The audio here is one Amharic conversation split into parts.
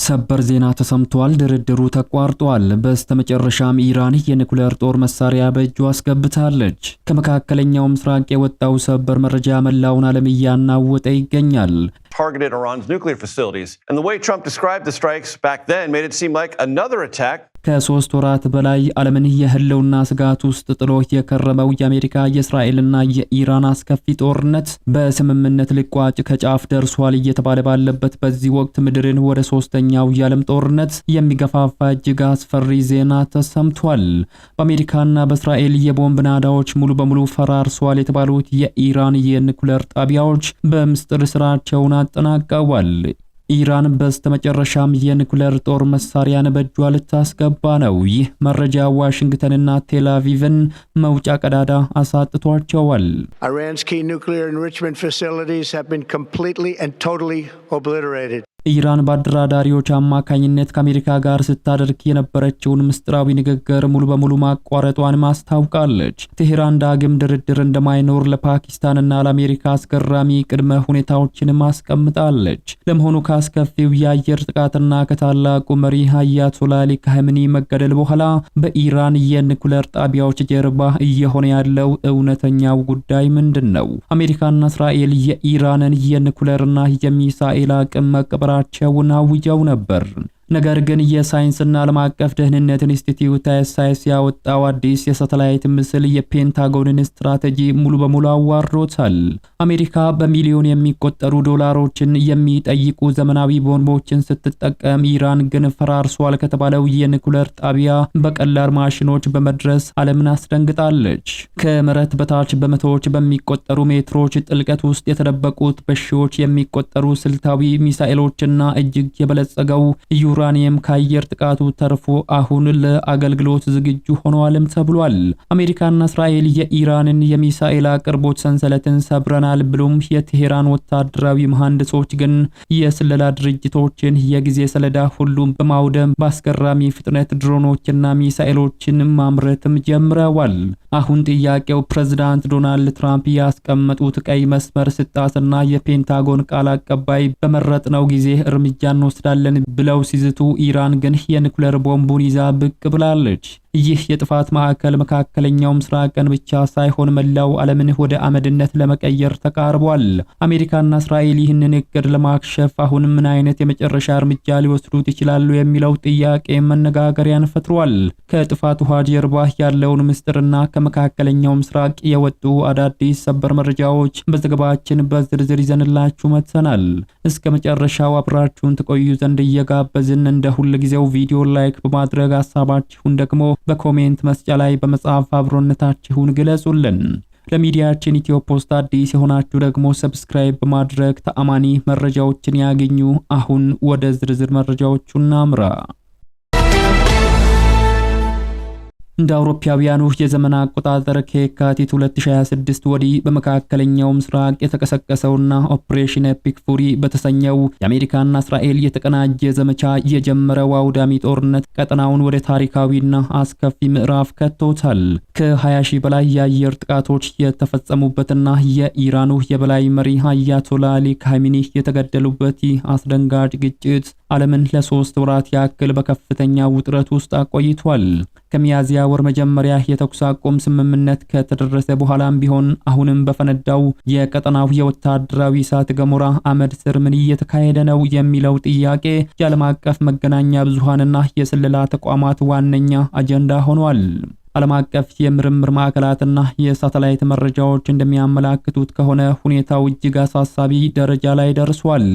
ሰበር ዜና ተሰምቷል። ድርድሩ ተቋርጧል። በስተመጨረሻም ኢራን የኒኩሌር ጦር መሳሪያ በእጇ አስገብታለች። ከመካከለኛው ምስራቅ የወጣው ሰበር መረጃ መላውን ዓለም እያናወጠ ይገኛል። Targeted Iran's nuclear facilities. And the way Trump described the strikes back then made it seem like another attack. ከ3 ወራት በላይ ዓለምን የህልውና ስጋት ውስጥ ጥሎ የከረመው የአሜሪካ የእስራኤልና የኢራን አስከፊ ጦርነት በስምምነት ሊቋጭ ከጫፍ ደርሷል እየተባለ ባለበት በዚህ ወቅት ምድርን ወደ ሶስተኛው የዓለም ጦርነት የሚገፋፋ እጅግ አስፈሪ ዜና ተሰምቷል። በአሜሪካና በእስራኤል የቦምብ ናዳዎች ሙሉ በሙሉ ፈራርሷል የተባሉት የኢራን የኒኩሌር ጣቢያዎች በምስጢር ስራቸውን አጠናቀዋል። ኢራን በስተመጨረሻም የኒኩሌር ጦር መሳሪያን በእጇ ልታስገባ ነው። ይህ መረጃ ዋሽንግተንና ቴል አቪቭን መውጫ ቀዳዳ አሳጥቷቸዋል። Iran's key nuclear enrichment facilities have been completely and totally obliterated. ኢራን በአደራዳሪዎች አማካኝነት ከአሜሪካ ጋር ስታደርግ የነበረችውን ምስጢራዊ ንግግር ሙሉ በሙሉ ማቋረጧን ማስታውቃለች። ቴህራን ዳግም ድርድር እንደማይኖር ለፓኪስታንና ለአሜሪካ አስገራሚ ቅድመ ሁኔታዎችን ማስቀምጣለች። ለመሆኑ ካስከፊው የአየር ጥቃትና ከታላቁ መሪ አያቶላህ አሊ ካሜኒ መገደል በኋላ በኢራን የኒኩሌር ጣቢያዎች ጀርባ እየሆነ ያለው እውነተኛው ጉዳይ ምንድነው? አሜሪካና እስራኤል የኢራንን የኒኩሌርና የሚሳኤል አቅም መቀበራቸውን አውጀው ነበር። ነገር ግን የሳይንስና ዓለም አቀፍ ደህንነት ኢንስቲትዩት ISIS ያወጣው አዲስ የሳተላይት ምስል የፔንታጎንን ስትራቴጂ ሙሉ በሙሉ አዋርዶታል። አሜሪካ በሚሊዮን የሚቆጠሩ ዶላሮችን የሚጠይቁ ዘመናዊ ቦምቦችን ስትጠቀም፣ ኢራን ግን ፈራርሷል ከተባለው የኒኩሌር ጣቢያ በቀላል ማሽኖች በመድረስ ዓለምን አስደንግጣለች። ከመሬት በታች በመቶዎች በሚቆጠሩ ሜትሮች ጥልቀት ውስጥ የተደበቁት በሺዎች የሚቆጠሩ ስልታዊ ሚሳኤሎችና እጅግ የበለጸገው ዩራኒየም ከአየር ጥቃቱ ተርፎ አሁን ለአገልግሎት ዝግጁ ሆነዋልም ተብሏል። አሜሪካና እስራኤል የኢራንን የሚሳኤል አቅርቦት ሰንሰለትን ሰብረናል ብሎም የቴህራን ወታደራዊ መሐንዲሶች ግን የስለላ ድርጅቶችን የጊዜ ሰሌዳ ሁሉም በማውደም በአስገራሚ ፍጥነት ድሮኖችና ሚሳኤሎችን ማምረትም ጀምረዋል። አሁን ጥያቄው ፕሬዝዳንት ዶናልድ ትራምፕ ያስቀመጡት ቀይ መስመር ስጣስና የፔንታጎን ቃል አቀባይ በመረጥነው ጊዜ እርምጃ እንወስዳለን ብለው ሲዝቱ፣ ኢራን ግን የኒኩሌር ቦምቡን ይዛ ብቅ ብላለች። ይህ የጥፋት ማዕከል መካከለኛው ምስራቅን ብቻ ሳይሆን መላው ዓለምን ወደ አመድነት ለመቀየር ተቃርቧል። አሜሪካና እስራኤል ይህንን እቅድ ለማክሸፍ አሁን ምን አይነት የመጨረሻ እርምጃ ሊወስዱት ይችላሉ የሚለው ጥያቄ መነጋገሪያን ፈጥሯል። ከጥፋት ውሃ ጀርባ ያለውን ምስጢርና ከመካከለኛው ምስራቅ የወጡ አዳዲስ ሰበር መረጃዎች በዘገባችን በዝርዝር ይዘንላችሁ መጥተናል። እስከ መጨረሻው አብራችሁን ተቆዩ ዘንድ እየጋበዝን እንደ ሁሉ ጊዜው ቪዲዮ ላይክ በማድረግ ሐሳባችሁን ደግሞ በኮሜንት መስጫ ላይ በመጻፍ አብሮነታችሁን ግለጹልን። ለሚዲያችን ኢትዮ ፖስት አዲስ የሆናችሁ ደግሞ ሰብስክራይብ በማድረግ ተአማኒ መረጃዎችን ያገኙ። አሁን ወደ ዝርዝር መረጃዎቹ እናምራ። እንደ አውሮፓውያኑ የዘመን አቆጣጠር ከየካቲት 2026 ወዲህ በመካከለኛው ምስራቅ የተቀሰቀሰውና ኦፕሬሽን ኤፒክ ፉሪ በተሰኘው የአሜሪካና እስራኤል የተቀናጀ ዘመቻ የጀመረው አውዳሚ ጦርነት ቀጠናውን ወደ ታሪካዊና አስከፊ ምዕራፍ ከቶታል። ከ20 ሺህ በላይ የአየር ጥቃቶች የተፈጸሙበትና የኢራኑ የበላይ መሪ አያቶላህ አሊ ካሜኒ የተገደሉበት አስደንጋጭ ግጭት ዓለምን ለ3 ወራት ያክል በከፍተኛ ውጥረት ውስጥ አቆይቷል። ከሚያዝያ ወር መጀመሪያ የተኩስ አቁም ስምምነት ከተደረሰ በኋላም ቢሆን አሁንም በፈነዳው የቀጠናው የወታደራዊ እሳተ ገሞራ አመድ ስር ምን እየተካሄደ ነው የሚለው ጥያቄ የዓለም አቀፍ መገናኛ ብዙሃንና የስለላ ተቋማት ዋነኛ አጀንዳ ሆኗል። ዓለም አቀፍ የምርምር ማዕከላትና የሳተላይት መረጃዎች እንደሚያመላክቱት ከሆነ ሁኔታው እጅግ አሳሳቢ ደረጃ ላይ ደርሷል።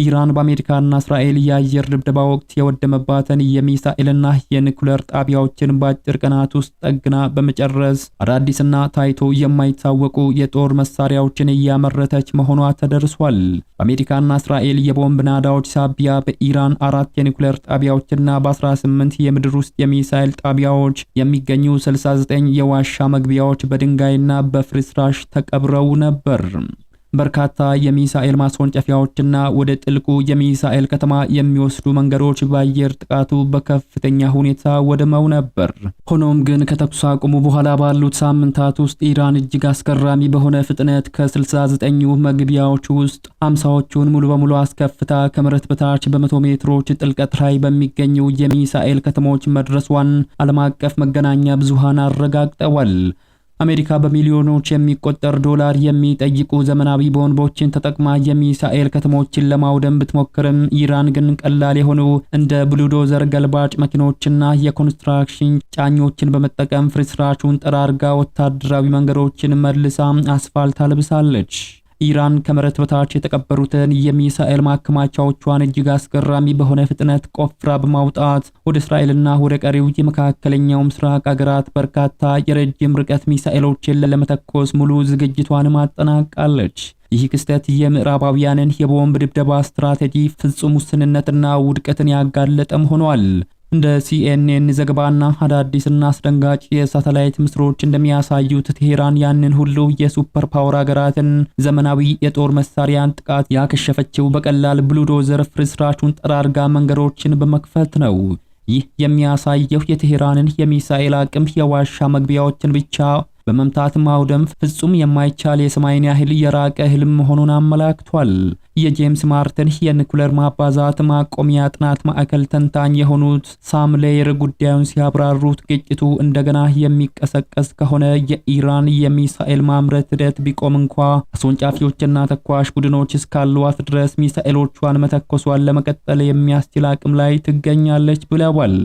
ኢራን በአሜሪካና እስራኤል የአየር ድብደባ ወቅት የወደመባትን የሚሳኤልና የኒኩሌር ጣቢያዎችን በአጭር ቀናት ውስጥ ጠግና በመጨረስ አዳዲስና ታይቶ የማይታወቁ የጦር መሳሪያዎችን እያመረተች መሆኗ ተደርሷል። በአሜሪካና እስራኤል የቦምብ ናዳዎች ሳቢያ በኢራን 4 የኒኩሌር ጣቢያዎችና በ18 የምድር ውስጥ የሚሳኤል ጣቢያዎች የሚገኙ 69 የዋሻ መግቢያዎች በድንጋይና በፍርስራሽ ተቀብረው ነበር። በርካታ የሚሳኤል ማስወንጨፊያዎችና ወደ ጥልቁ የሚሳኤል ከተማ የሚወስዱ መንገዶች በአየር ጥቃቱ በከፍተኛ ሁኔታ ወድመው ነበር። ሆኖም ግን ከተኩስ አቁሙ በኋላ ባሉት ሳምንታት ውስጥ ኢራን እጅግ አስገራሚ በሆነ ፍጥነት ከ69ኙ መግቢያዎች ውስጥ 50ዎቹን ሙሉ በሙሉ አስከፍታ ከመሬት በታች በ100 ሜትሮች ጥልቀት ላይ በሚገኙ የሚሳኤል ከተሞች መድረሷን ዓለም አቀፍ መገናኛ ብዙሃን አረጋግጠዋል። አሜሪካ በሚሊዮኖች የሚቆጠር ዶላር የሚጠይቁ ዘመናዊ ቦምቦችን ተጠቅማ የሚሳኤል ከተሞችን ለማውደም ብትሞክርም ኢራን ግን ቀላል የሆኑ እንደ ብሉዶዘር ገልባጭ መኪኖችና የኮንስትራክሽን ጫኞችን በመጠቀም ፍርስራሹን ጠራርጋ ወታደራዊ መንገዶችን መልሳ አስፋልት አልብሳለች። ኢራን ከመሬት በታች የተቀበሩትን የሚሳኤል ማከማቻዎቿን እጅግ አስገራሚ በሆነ ፍጥነት ቆፍራ በማውጣት ወደ እስራኤልና ወደ ቀሪው የመካከለኛው ምስራቅ አገራት በርካታ የረጅም ርቀት ሚሳኤሎችን ለመተኮስ ሙሉ ዝግጅቷን ማጠናቃለች። ይህ ክስተት የምዕራባውያንን የቦምብ ድብደባ ስትራቴጂ ፍጹም ውስንነትና ውድቀትን ያጋለጠም ሆኗል። እንደ CNN ዘገባና አዳዲስና አስደንጋጭ የሳተላይት ምስሎች እንደሚያሳዩት ቴሄራን ያንን ሁሉ የሱፐር ፓወር ሀገራትን ዘመናዊ የጦር መሳሪያን ጥቃት ያከሸፈችው በቀላል ብሉዶዘር ፍርስራሹን ጠራርጋ መንገዶችን በመክፈት ነው። ይህ የሚያሳየው የቴሄራንን የሚሳኤል አቅም የዋሻ መግቢያዎችን ብቻ በመምታት ማውደም ፍጹም የማይቻል የሰማይን ያህል የራቀ ህልም መሆኑን አመላክቷል። የጄምስ ማርቲን የኒኩሌር ማባዛት ማቆሚያ ጥናት ማዕከል ተንታኝ የሆኑት ሳም ሌየር ጉዳዩን ሲያብራሩት ግጭቱ እንደገና የሚቀሰቀስ ከሆነ የኢራን የሚሳኤል ማምረት ሂደት ቢቆም እንኳ አስወንጫፊዎችና ተኳሽ ቡድኖች እስካሏት ድረስ ሚሳኤሎቿን መተኮሷን ለመቀጠል የሚያስችል አቅም ላይ ትገኛለች ብለዋል።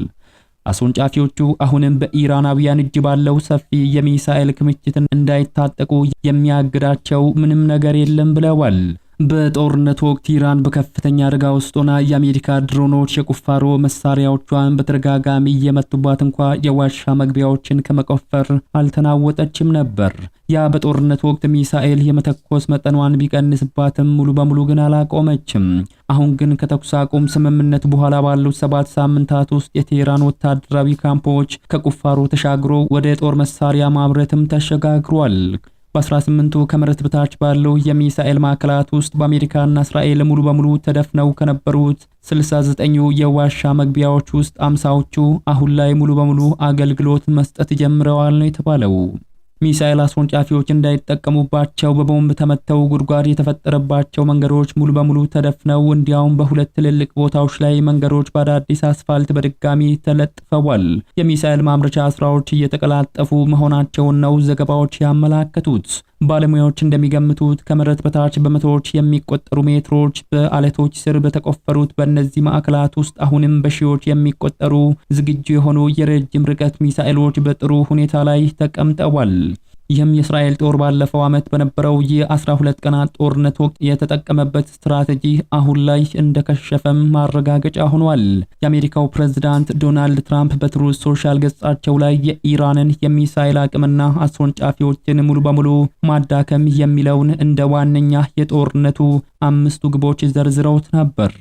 አስወንጫፊዎቹ አሁንም በኢራናውያን እጅ ባለው ሰፊ የሚሳኤል ክምችትን እንዳይታጠቁ የሚያግዳቸው ምንም ነገር የለም ብለዋል። በጦርነት ወቅት ኢራን በከፍተኛ አደጋ ውስጥ ሆና የአሜሪካ ድሮኖች የቁፋሮ መሳሪያዎቿን በተደጋጋሚ እየመቱባት እንኳ የዋሻ መግቢያዎችን ከመቆፈር አልተናወጠችም ነበር። ያ በጦርነት ወቅት ሚሳኤል የመተኮስ መጠኗን ቢቀንስባትም ሙሉ በሙሉ ግን አላቆመችም። አሁን ግን ከተኩስ አቁም ስምምነት በኋላ ባሉት 7 ሳምንታት ውስጥ የቴህራን ወታደራዊ ካምፖች ከቁፋሮ ተሻግሮ ወደ ጦር መሳሪያ ማምረትም ተሸጋግሯል። በ18ቱ ከመሬት በታች ባለው የሚሳኤል ማዕከላት ውስጥ በአሜሪካና እስራኤል ሙሉ በሙሉ ተደፍነው ከነበሩት 69ኙ የዋሻ መግቢያዎች ውስጥ 50ዎቹ አሁን ላይ ሙሉ በሙሉ አገልግሎት መስጠት ጀምረዋል ነው የተባለው። ሚሳኤል አስወንጫፊዎች እንዳይጠቀሙባቸው በቦምብ ተመተው ጉድጓድ የተፈጠረባቸው መንገዶች ሙሉ በሙሉ ተደፍነው እንዲያውም በሁለት ትልልቅ ቦታዎች ላይ መንገዶች በአዳዲስ አስፋልት በድጋሚ ተለጥፈዋል። የሚሳኤል ማምረቻ ስራዎች እየተቀላጠፉ መሆናቸውን ነው ዘገባዎች ያመላከቱት። ባለሙያዎች እንደሚገምቱት ከመሬት በታች በመቶዎች የሚቆጠሩ ሜትሮች በአለቶች ስር በተቆፈሩት በእነዚህ ማዕከላት ውስጥ አሁንም በሺዎች የሚቆጠሩ ዝግጁ የሆኑ የረጅም ርቀት ሚሳኤሎች በጥሩ ሁኔታ ላይ ተቀምጠዋል። ይህም የእስራኤል ጦር ባለፈው ዓመት በነበረው የ12 ቀናት ጦርነት ወቅት የተጠቀመበት ስትራቴጂ አሁን ላይ እንደከሸፈም ማረጋገጫ ሆኗል። የአሜሪካው ፕሬዝዳንት ዶናልድ ትራምፕ በትሩዝ ሶሻል ገጻቸው ላይ የኢራንን የሚሳኤል አቅምና አስወንጫፊዎችን ሙሉ በሙሉ ማዳከም የሚለውን እንደ ዋነኛ የጦርነቱ 5 ግቦች ዘርዝረውት ነበር።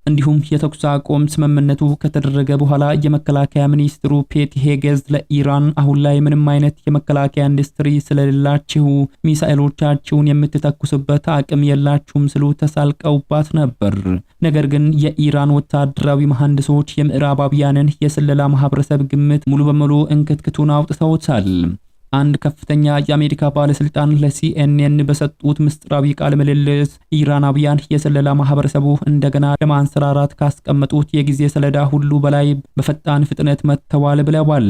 እንዲሁም የተኩስ አቁም ስምምነቱ ከተደረገ በኋላ የመከላከያ ሚኒስትሩ ፔት ሄጌዝ ለኢራን አሁን ላይ ምንም አይነት የመከላከያ ኢንዱስትሪ ስለሌላችሁ ሚሳኤሎቻችሁን የምትተኩስበት አቅም የላችሁም ሲሉ ተሳልቀውባት ነበር። ነገር ግን የኢራን ወታደራዊ መሐንዲሶች የምዕራባውያንን የስለላ ማህበረሰብ ግምት ሙሉ በሙሉ እንክትክቱን አውጥተውታል። አንድ ከፍተኛ የአሜሪካ ባለስልጣን ለሲኤንኤን በሰጡት ምስጢራዊ ቃለ ምልልስ ኢራናውያን የስለላ ማህበረሰቡ እንደገና ለማንሰራራት ካስቀመጡት የጊዜ ሰሌዳ ሁሉ በላይ በፈጣን ፍጥነት መጥተዋል ብለዋል።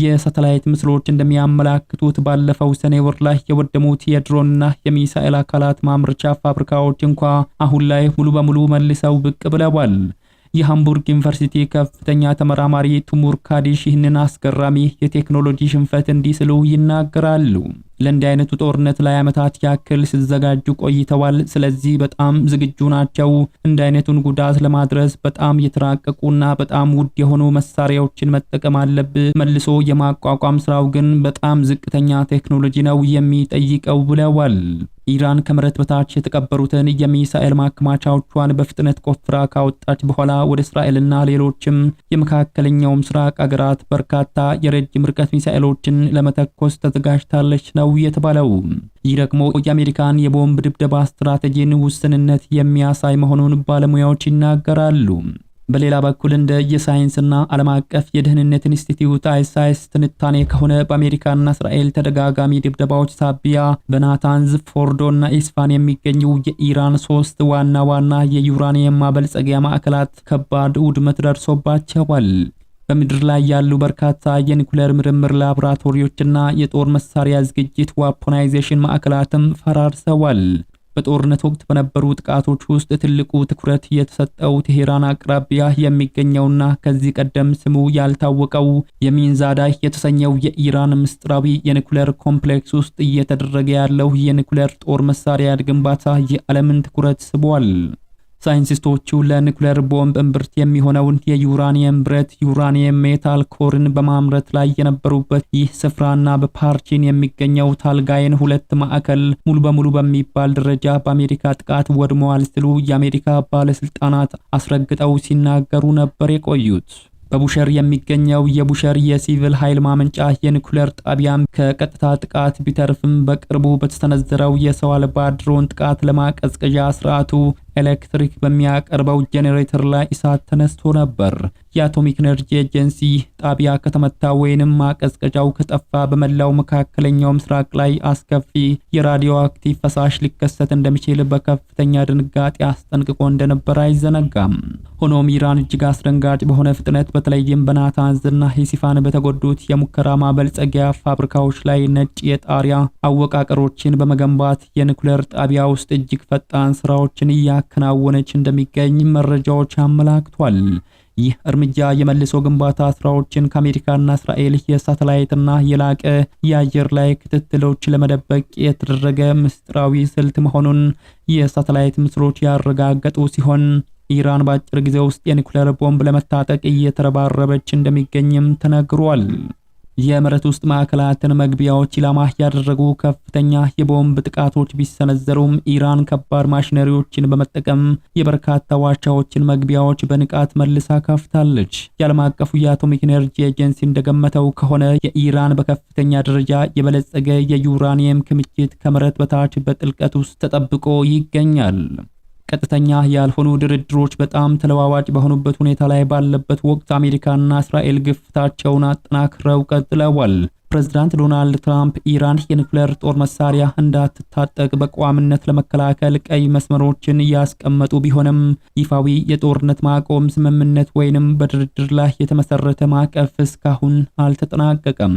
የሳተላይት ምስሎች እንደሚያመላክቱት ባለፈው ሰኔ ወር ላይ የወደሙት የድሮንና የሚሳኤል አካላት ማምረቻ ፋብሪካዎች እንኳ አሁን ላይ ሙሉ በሙሉ መልሰው ብቅ ብለዋል። የሃምቡርግ ዩኒቨርሲቲ ከፍተኛ ተመራማሪ ቱሙር ካዲሽ ይህንን አስገራሚ የቴክኖሎጂ ሽንፈት እንዲህ ሲሉ ይናገራሉ። ለእንዲህ አይነቱ ጦርነት ለዓመታት ያክል ሲዘጋጁ ቆይተዋል። ስለዚህ በጣም ዝግጁ ናቸው። እንዲህ አይነቱን ጉዳት ለማድረስ በጣም የተራቀቁና በጣም ውድ የሆኑ መሳሪያዎችን መጠቀም አለብህ። መልሶ የማቋቋም ስራው ግን በጣም ዝቅተኛ ቴክኖሎጂ ነው የሚጠይቀው ብለዋል። ኢራን ከመሬት በታች የተቀበሩትን የሚሳኤል ማከማቻዎቿን በፍጥነት ቆፍራ ካወጣች በኋላ ወደ እስራኤልና ሌሎችም የመካከለኛው ምስራቅ አገራት በርካታ የረጅም ርቀት ሚሳኤሎችን ለመተኮስ ተዘጋጅታለች ነው የተባለው። ይህ ደግሞ የአሜሪካን የቦምብ ድብደባ ስትራቴጂን ውስንነት የሚያሳይ መሆኑን ባለሙያዎች ይናገራሉ። በሌላ በኩል እንደ የሳይንስና ዓለም አቀፍ የደህንነት ኢንስቲትዩት አይሳይስ ትንታኔ ከሆነ በአሜሪካና እስራኤል ተደጋጋሚ ድብደባዎች ሳቢያ በናታንዝ፣ ፎርዶና ኢስፋን የሚገኙ የኢራን 3 ዋና ዋና የዩራኒየም ማበልጸጊያ ማዕከላት ከባድ ውድመት ደርሶባቸዋል። በምድር ላይ ያሉ በርካታ የኒኩሌር ምርምር ላቦራቶሪዎችና የጦር መሳሪያ ዝግጅት ዋፖናይዜሽን ማዕከላትም ፈራርሰዋል። በጦርነት ወቅት በነበሩ ጥቃቶች ውስጥ ትልቁ ትኩረት የተሰጠው ቴሄራን አቅራቢያ የሚገኘውና ከዚህ ቀደም ስሙ ያልታወቀው የሚንዛዳይ የተሰኘው የኢራን ምስጢራዊ የኒኩሌር ኮምፕሌክስ ውስጥ እየተደረገ ያለው የኒኩሌር ጦር መሳሪያ ግንባታ የዓለምን ትኩረት ስቧል። ሳይንቲስቶቹ ለኒኩሌር ቦምብ እምብርት የሚሆነውን የዩራኒየም ብረት ዩራኒየም ሜታል ኮርን በማምረት ላይ የነበሩበት ይህ ስፍራና በፓርቺን የሚገኘው ታልጋይን 2 ማዕከል ሙሉ በሙሉ በሚባል ደረጃ በአሜሪካ ጥቃት ወድመዋል ሲሉ የአሜሪካ ባለስልጣናት አስረግጠው ሲናገሩ ነበር የቆዩት። በቡሸር የሚገኘው የቡሸር የሲቪል ኃይል ማመንጫ የኒኩሌር ጣቢያም ከቀጥታ ጥቃት ቢተርፍም በቅርቡ በተሰነዘረው የሰው አልባ ድሮን ጥቃት ለማቀዝቀዣ ስርዓቱ ኤሌክትሪክ በሚያቀርበው ጄኔሬተር ላይ እሳት ተነስቶ ነበር። የአቶሚክ ኤነርጂ ኤጀንሲ ጣቢያ ከተመታ ወይንም ማቀዝቀዣው ከጠፋ በመላው መካከለኛው ምስራቅ ላይ አስከፊ የራዲዮ አክቲቭ ፈሳሽ ሊከሰት እንደሚችል በከፍተኛ ድንጋጤ አስጠንቅቆ እንደነበር አይዘነጋም። ሆኖም ኢራን እጅግ አስደንጋጭ በሆነ ፍጥነት በተለይም በናታንዝና ኢስፋን በተጎዱት የሙከራ ማበልጸጊያ ፋብሪካዎች ላይ ነጭ የጣሪያ አወቃቀሮችን በመገንባት የኒኩሌር ጣቢያ ውስጥ እጅግ ፈጣን ስራዎችን እያከናወነች እንደሚገኝ መረጃዎች አመላክቷል። ይህ እርምጃ የመልሶ ግንባታ ስራዎችን ከአሜሪካና እስራኤል የሳተላይትና የላቀ የአየር ላይ ክትትሎች ለመደበቅ የተደረገ ምስጢራዊ ስልት መሆኑን የሳተላይት ምስሎች ያረጋገጡ ሲሆን ኢራን በአጭር ጊዜ ውስጥ የኒኩሌር ቦምብ ለመታጠቅ እየተረባረበች እንደሚገኝም ተነግሯል። የመሬት ውስጥ ማዕከላትን መግቢያዎች ኢላማ ያደረጉ ከፍተኛ የቦምብ ጥቃቶች ቢሰነዘሩም ኢራን ከባድ ማሽነሪዎችን በመጠቀም የበርካታ ዋሻዎችን መግቢያዎች በንቃት መልሳ ከፍታለች። የዓለም አቀፉ የአቶሚክ ኤነርጂ ኤጀንሲ እንደገመተው ከሆነ የኢራን በከፍተኛ ደረጃ የበለጸገ የዩራኒየም ክምችት ከመሬት በታች በጥልቀት ውስጥ ተጠብቆ ይገኛል። ቀጥተኛ ያልሆኑ ድርድሮች በጣም ተለዋዋጭ በሆኑበት ሁኔታ ላይ ባለበት ወቅት አሜሪካና እስራኤል ግፍታቸውን አጠናክረው ቀጥለዋል። ፕሬዝዳንት ዶናልድ ትራምፕ ኢራን የኒኩሌር ጦር መሳሪያ እንዳትታጠቅ በቋምነት ለመከላከል ቀይ መስመሮችን ያስቀመጡ ቢሆንም ይፋዊ የጦርነት ማቆም ስምምነት ወይንም በድርድር ላይ የተመሰረተ ማዕቀፍ እስካሁን አልተጠናቀቀም።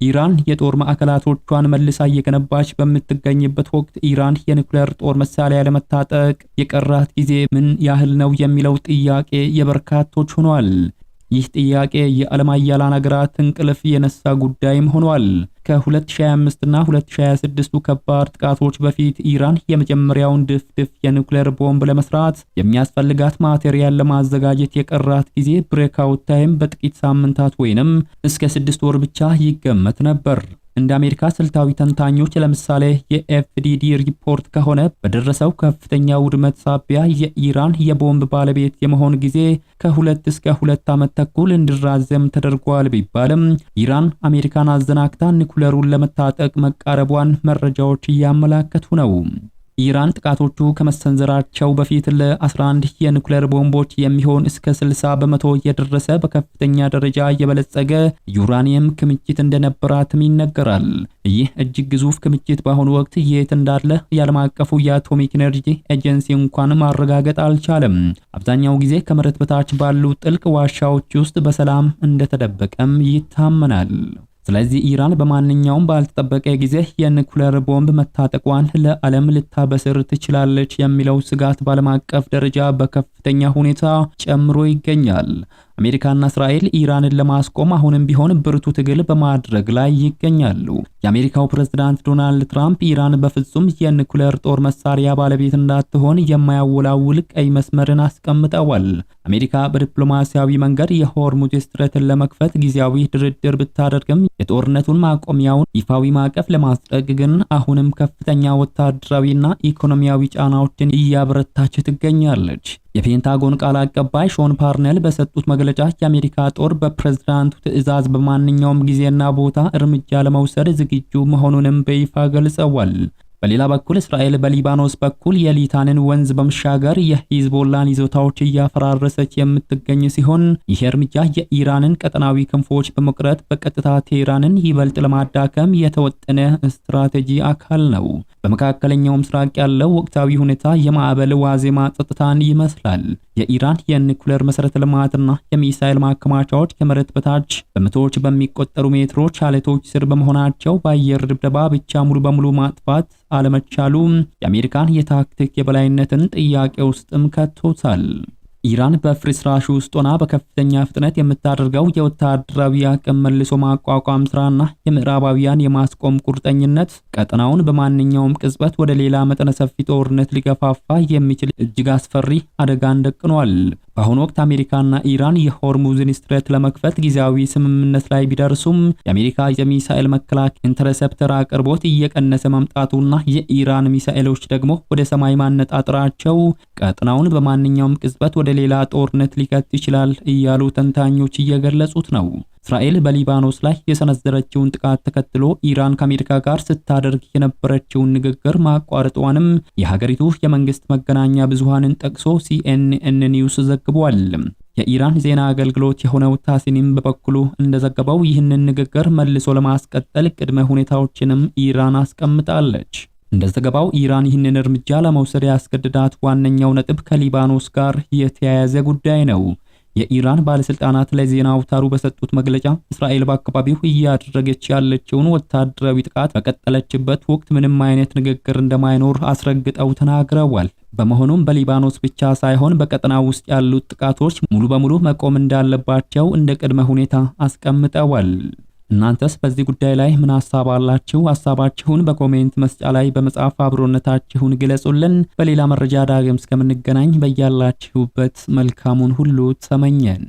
ኢራን የጦር ማዕከላቶቿን መልሳ እየገነባች በምትገኝበት ወቅት ኢራን የኒኩሌር ጦር መሳሪያ ለመታጠቅ የቀራት ጊዜ ምን ያህል ነው የሚለው ጥያቄ የበርካቶች ሆኗል። ይህ ጥያቄ የዓለም ሀያላን ሀገራት እንቅልፍ የነሳ ጉዳይም ሆኗል። ከ2025 እና 2026 ከባድ ጥቃቶች በፊት ኢራን የመጀመሪያውን ድፍድፍ የኒኩሌር ቦምብ ለመስራት የሚያስፈልጋት ማቴሪያል ለማዘጋጀት የቀራት ጊዜ ብሬክአውት ታይም በጥቂት ሳምንታት ወይንም እስከ 6 ወር ብቻ ይገመት ነበር። እንደ አሜሪካ ስልታዊ ተንታኞች ለምሳሌ የኤፍዲዲ ሪፖርት ከሆነ በደረሰው ከፍተኛ ውድመት ሳቢያ የኢራን የቦምብ ባለቤት የመሆን ጊዜ ከ2 እስከ 2 ዓመት ተኩል እንዲራዘም ተደርጓል ቢባልም ኢራን አሜሪካን አዘናግታ ኒኩሌሩን ለመታጠቅ መቃረቧን መረጃዎች እያመላከቱ ነው። ኢራን ጥቃቶቹ ከመሰንዘራቸው በፊት ለ11 የኒኩሌር ቦምቦች የሚሆን እስከ 60 በመቶ የደረሰ በከፍተኛ ደረጃ የበለጸገ ዩራኒየም ክምችት እንደነበራትም ይነገራል። ይህ እጅግ ግዙፍ ክምችት በአሁኑ ወቅት የት እንዳለ የዓለም አቀፉ የአቶሚክ ኤነርጂ ኤጀንሲ እንኳን ማረጋገጥ አልቻለም። አብዛኛው ጊዜ ከመሬት በታች ባሉ ጥልቅ ዋሻዎች ውስጥ በሰላም እንደተደበቀም ይታመናል። ስለዚህ ኢራን በማንኛውም ባልተጠበቀ ጊዜ የኒኩሌር ቦምብ መታጠቋን ለዓለም ልታበስር ትችላለች የሚለው ስጋት በዓለም አቀፍ ደረጃ በከፍተኛ ሁኔታ ጨምሮ ይገኛል። አሜሪካና እስራኤል ኢራንን ለማስቆም አሁንም ቢሆን ብርቱ ትግል በማድረግ ላይ ይገኛሉ። የአሜሪካው ፕሬዝዳንት ዶናልድ ትራምፕ ኢራን በፍጹም የኒኩሌር ጦር መሳሪያ ባለቤት እንዳትሆን የማያወላውል ቀይ መስመርን አስቀምጠዋል። አሜሪካ በዲፕሎማሲያዊ መንገድ የሆርሙዝ ስትሬትን ለመክፈት ጊዜያዊ ድርድር ብታደርግም የጦርነቱን ማቆሚያውን ይፋዊ ማዕቀፍ ለማጽደቅ ግን አሁንም ከፍተኛ ወታደራዊና ኢኮኖሚያዊ ጫናዎችን እያበረታች ትገኛለች። የፔንታጎን ቃል አቀባይ ሾን ፓርነል በሰጡት መግለጫ የአሜሪካ ጦር በፕሬዝዳንቱ ትዕዛዝ በማንኛውም ጊዜና ቦታ እርምጃ ለመውሰድ ዝግጁ መሆኑንም በይፋ ገልጸዋል። በሌላ በኩል እስራኤል በሊባኖስ በኩል የሊታንን ወንዝ በመሻገር የሂዝቦላን ይዞታዎች እያፈራረሰች የምትገኝ ሲሆን ይህ እርምጃ የኢራንን ቀጠናዊ ክንፎች በመቁረጥ በቀጥታ ቴህራንን ይበልጥ ለማዳከም የተወጠነ ስትራቴጂ አካል ነው። በመካከለኛው ምስራቅ ያለው ወቅታዊ ሁኔታ የማዕበል ዋዜማ ጸጥታን ይመስላል። የኢራን የኒኩሌር መሰረተ ልማትና የሚሳኤል ማከማቻዎች ከመሬት በታች በመቶዎች በሚቆጠሩ ሜትሮች አለቶች ስር በመሆናቸው በአየር ድብደባ ብቻ ሙሉ በሙሉ ማጥፋት አለመቻሉ የአሜሪካን የታክቲክ የበላይነትን ጥያቄ ውስጥም ከቶታል። ኢራን በፍርስራሹ ውስጥ ሆና በከፍተኛ ፍጥነት የምታደርገው የወታደራዊ አቅም መልሶ ማቋቋም ስራና የምዕራባውያን የማስቆም ቁርጠኝነት ቀጠናውን በማንኛውም ቅጽበት ወደ ሌላ መጠነ ሰፊ ጦርነት ሊገፋፋ የሚችል እጅግ አስፈሪ አደጋን ደቅኗል። በአሁኑ ወቅት አሜሪካና ኢራን የሆርሙዝን ስትሬት ለመክፈት ጊዜያዊ ስምምነት ላይ ቢደርሱም የአሜሪካ የሚሳኤል መከላከያ ኢንተርሴፕተር አቅርቦት እየቀነሰ መምጣቱና የኢራን ሚሳኤሎች ደግሞ ወደ ሰማይ ማነጣጠራቸው ቀጠናውን በማንኛውም ቅጽበት ወደ ሌላ ጦርነት ሊከት ይችላል እያሉ ተንታኞች እየገለጹት ነው። እስራኤል በሊባኖስ ላይ የሰነዘረችውን ጥቃት ተከትሎ ኢራን ከአሜሪካ ጋር ስታደርግ የነበረችውን ንግግር ማቋረጧንም የሀገሪቱ የመንግስት መገናኛ ብዙሃንን ጠቅሶ CNN ኒውስ ዘግቧል። የኢራን ዜና አገልግሎት የሆነው ታሲኒም በበኩሉ እንደዘገበው ይህንን ንግግር መልሶ ለማስቀጠል ቅድመ ሁኔታዎችንም ኢራን አስቀምጣለች። እንደዘገባው ኢራን ይህንን እርምጃ ለመውሰድ ያስገድዳት ዋነኛው ነጥብ ከሊባኖስ ጋር የተያያዘ ጉዳይ ነው። የኢራን ባለስልጣናት ለዜና አውታሩ በሰጡት መግለጫ እስራኤል በአካባቢው እያደረገች ያለችውን ወታደራዊ ጥቃት በቀጠለችበት ወቅት ምንም አይነት ንግግር እንደማይኖር አስረግጠው ተናግረዋል። በመሆኑም በሊባኖስ ብቻ ሳይሆን በቀጠናው ውስጥ ያሉት ጥቃቶች ሙሉ በሙሉ መቆም እንዳለባቸው እንደ ቅድመ ሁኔታ አስቀምጠዋል። እናንተስ በዚህ ጉዳይ ላይ ምን ሐሳብ አላችሁ? ሐሳባችሁን በኮሜንት መስጫ ላይ በመጻፍ አብሮነታችሁን ግለጹልን። በሌላ መረጃ ዳግም እስከምንገናኝ በያላችሁበት መልካሙን ሁሉ ተመኘን።